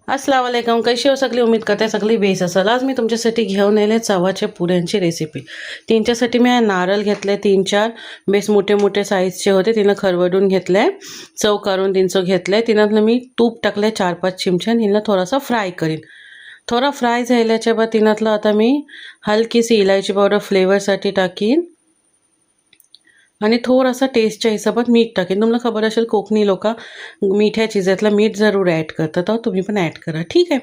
अस्सलाम वालेकुम, कशी हो सगळी? उम्मीद करते सगळी बेस असेल. आज मी तुमच्यासाठी घेऊन आले चवाच्या पुऱ्यांची रेसिपी. त्यांच्यासाठी मी नारळ घेतले 3-4 बेस मोठे मोठे साईजचे होते. तिनं खरवडून घेतले, चव करून तिचं घेतले. तिनातलं मी तूप टाकले 4-5 चिमचे आणि हिला थोडासा फ्राय करीन. थोडा फ्राय झाल्याच्या बाद तिनातलं आता मी हलकीशी इलायची पावडर फ्लेवरसाठी टाकीन आणि थोडासा टेस्टच्या हिशोबात मीठ टाकेन. तुम्हाला खबर असेल कोकणी लोक मिठ्या चिजातलं मीठ जरूर ॲड करतात, तर तुम्ही पण ॲड करा, ठीक आहे.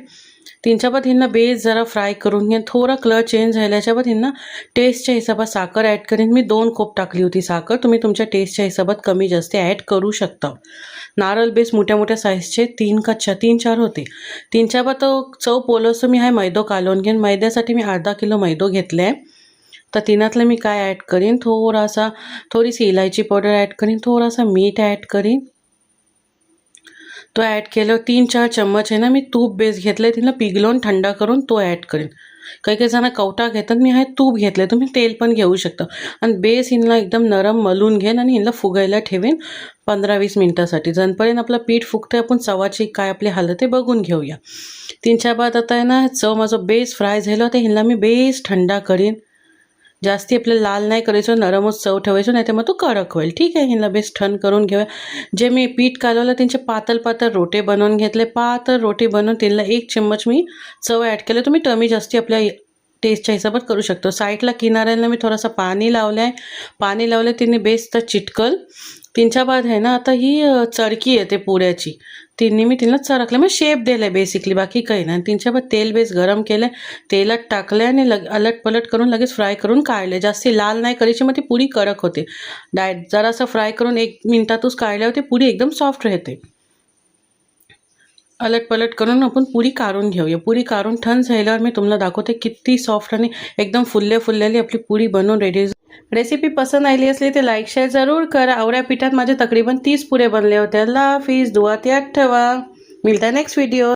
त्यांच्या बाद हिंना बेस जरा फ्राय करून घ्या. थोडा कलर चेंज झाल्याच्या बाद हिंना टेस्टच्या हिशोबात साखर ॲड करीन. मी 2 कोप टाकली होती साखर. तुम्ही तुमच्या टेस्टच्या हिशोबात कमी जास्त ॲड करू शकता. नारळ बेस मोठ्या मोठ्या साईजचे 3-4 होते. त्यांच्या बाद चव पोलसं मी मैदो कालवून घेईन. मैद्यासाठी मी अर्धा किलो मैदो घेतले आहे. तर तिनातलं मी काय ॲड करीन, थोडीशी इलायची पावडर ॲड करीन, थोडासा मीठ ॲड करीन. तो ॲड केल्यावर 3-4 चम्मच आहे ना मी तूप बेस घेतलं आहे, तिला पिघलवून थंड करून तो ॲड करीन. काही जण कवटा घेतात, मी तूप घेतलं, तुम्ही तेल पण घेऊ शकता. आणि बेस हिला एकदम नरम मलून घेईन आणि हिला फुगायला ठेवेन 15-20 मिनटासाठी. जनपर्यंत आपलं पीठ फुगते आपण चवाची काय आपली हालत आहे बघून घेऊया. 3-4 बाद आता आहे ना चव माझं बेस फ्राय झालं, तर हिला मी बेस थंडा करीन. जास्ती आपल्याला लाल नाही करायचं, नरमच चव ठेवायचं, नाही तर मग तो कडक होईल, ठीक आहे. हिला बेस थंड करून घेऊया. जे मी पीठ कालवलं त्यांचे पातळ रोटे बनवून घेतले. पातळ रोटी बनवून त्यांना 1 चम्मच मी चव ॲड केलं. तुम्ही कमी जास्ती आपल्या टेस्टच्या हिशोबात करू शकतो. साईडला किनाऱ्याला मी थोडासा पाणी लावलं आहे. पाणी लावलं तिने बेस तर चिटकल. त्यांच्या बाद आहे ना आता ही चरकी येते पुऱ्याची, तिने मी तिला चरकलं, मग शेप दिला आहे बेसिकली, बाकी काही नाही. त्यांच्या बाद तेल बेस गरम केलं, तेलात टाकलं आणि अलट पलट करून लगेच फ्राय करून काढले. जास्ती लाल नाही करायची, मग ती पुरी कडक होते. जरासं फ्राय करून 1 मिनिटातच काढल्यावर ती पुरी एकदम सॉफ्ट राहते. अलट पलट करून आपण पुरी काढून घेऊया. पुरी काढून थंड झाल्यावर मी तुम्हाला दाखवते किती सॉफ्ट आणि एकदम फुललेली आपली पुरी बनवून रेडी. रेसिपी पसंद आली असली तर लाईक शेअर जरूर करा. आवड्या पिठात माझे तकरीबन 30 पुरे बनले होते. अल्लाह हाफिज, दुआत याद ठेवा. मिळता नेक्स्ट व्हिडिओ.